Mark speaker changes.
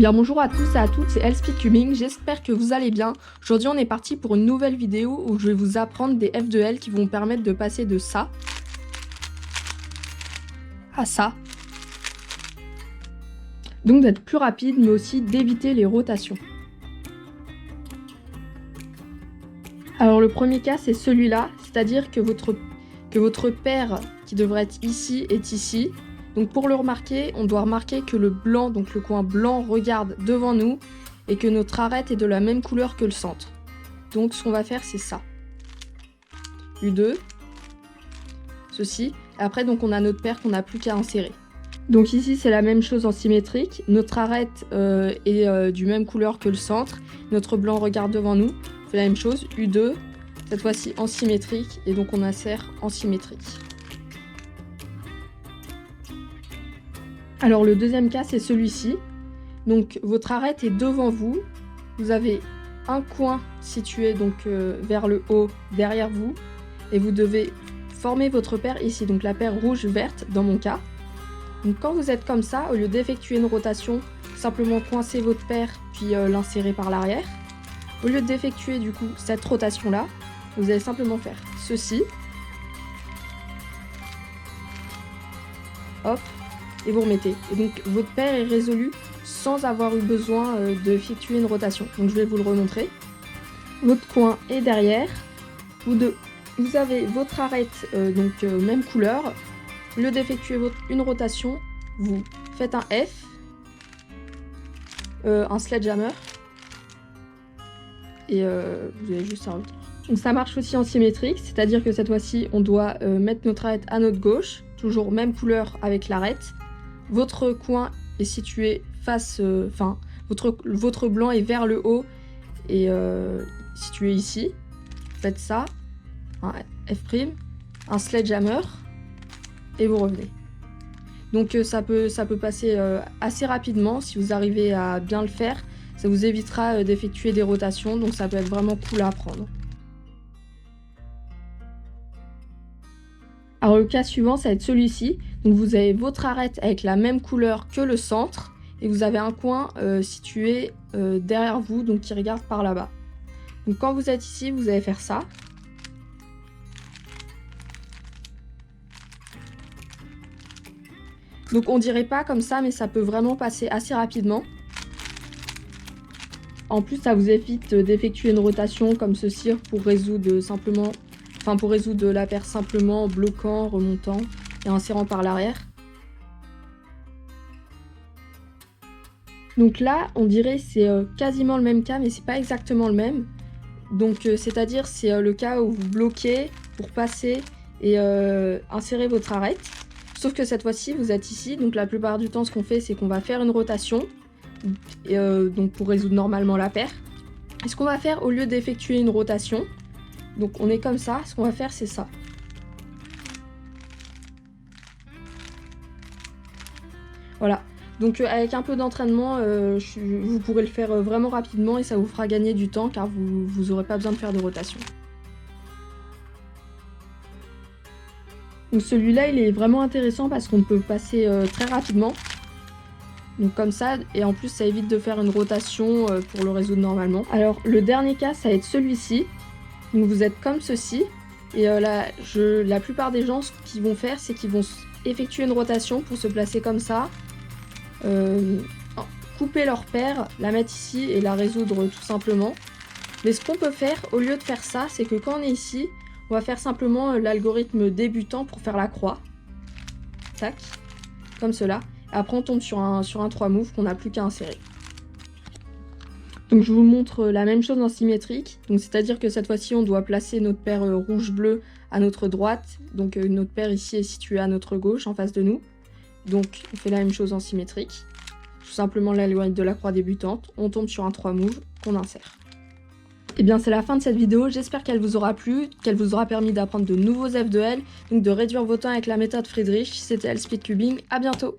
Speaker 1: Bien bonjour à tous et à toutes, c'est Elspeth Cubing, j'espère que vous allez bien. Aujourd'hui on est parti pour une nouvelle vidéo où je vais vous apprendre des F de L qui vont vous permettre de passer de ça à ça. Donc d'être plus rapide mais aussi d'éviter les rotations. Alors le premier cas c'est celui-là, c'est-à-dire que votre paire qui devrait être ici est ici. Donc pour le remarquer, on doit remarquer que le blanc, donc le coin blanc regarde devant nous et que notre arête est de la même couleur que le centre. Donc ce qu'on va faire c'est ça. U2, ceci, et après donc on a notre paire qu'on n'a plus qu'à insérer. Donc ici c'est la même chose en symétrique, notre arête est du même couleur que le centre, notre blanc regarde devant nous, on fait la même chose, U2, cette fois-ci en symétrique, et donc on insère en symétrique. Alors le deuxième cas c'est celui-ci, donc votre arête est devant vous, vous avez un coin situé donc vers le haut derrière vous, et vous devez former votre paire ici, donc la paire rouge-verte dans mon cas. Donc quand vous êtes comme ça, au lieu d'effectuer une rotation, simplement coincer votre paire puis l'insérer par l'arrière. Au lieu d'effectuer du coup cette rotation là, vous allez simplement faire ceci. Hop, et vous remettez. Et donc votre paire est résolue sans avoir eu besoin d'effectuer une rotation. Donc je vais vous le remontrer. Votre coin est derrière. Vous avez votre arête même couleur. Au lieu d'effectuer une rotation, vous faites un F, un sledgehammer, et vous avez juste un retour. Donc ça marche aussi en symétrique, c'est-à-dire que cette fois-ci, on doit mettre notre arête à notre gauche, toujours même couleur avec l'arête. Votre coin est situé face, votre blanc est vers le haut et situé ici. Faites ça, un F', un sledgehammer. Et vous revenez. Donc ça peut passer assez rapidement si vous arrivez à bien le faire. Ça vous évitera d'effectuer des rotations, donc ça peut être vraiment cool à apprendre. Alors le cas suivant, ça va être celui-ci. Donc vous avez votre arête avec la même couleur que le centre et vous avez un coin situé derrière vous, donc qui regarde par là-bas. Donc quand vous êtes ici, vous allez faire ça. Donc on dirait pas comme ça, mais ça peut vraiment passer assez rapidement. En plus, ça vous évite d'effectuer une rotation comme ceci pour résoudre la paire simplement en bloquant, remontant et insérant par l'arrière. Donc là, on dirait c'est quasiment le même cas, mais c'est pas exactement le même. Donc c'est-à-dire c'est le cas où vous bloquez pour passer et insérer votre arête. Sauf que cette fois-ci, vous êtes ici, donc la plupart du temps, ce qu'on fait, c'est qu'on va faire une rotation, donc pour résoudre normalement la paire. Et ce qu'on va faire, au lieu d'effectuer une rotation, donc on est comme ça, ce qu'on va faire, c'est ça. Voilà, donc avec un peu d'entraînement, vous pourrez le faire vraiment rapidement et ça vous fera gagner du temps, car vous n'aurez pas besoin de faire de rotation. Donc celui-là, il est vraiment intéressant parce qu'on peut passer très rapidement. Donc comme ça, et en plus ça évite de faire une rotation pour le résoudre normalement. Alors le dernier cas, ça va être celui-ci. Donc vous êtes comme ceci. Et la plupart des gens, ce qu'ils vont faire, c'est qu'ils vont effectuer une rotation pour se placer comme ça. Couper leur paire, la mettre ici et la résoudre tout simplement. Mais ce qu'on peut faire, au lieu de faire ça, c'est que quand on est ici, on va faire simplement l'algorithme débutant pour faire la croix. Tac, comme cela. Après on tombe sur un 3 move qu'on n'a plus qu'à insérer. Donc je vous montre la même chose en symétrique. Donc c'est-à-dire que cette fois-ci on doit placer notre paire rouge-bleu à notre droite. Donc notre paire ici est située à notre gauche, en face de nous. Donc on fait la même chose en symétrique. Tout simplement l'algorithme de la croix débutante. On tombe sur un 3 move qu'on insère. Et bien c'est la fin de cette vidéo, j'espère qu'elle vous aura plu, qu'elle vous aura permis d'apprendre de nouveaux F de L, donc de réduire vos temps avec la méthode Friedrich. C'était Elspeth Cubing, à bientôt.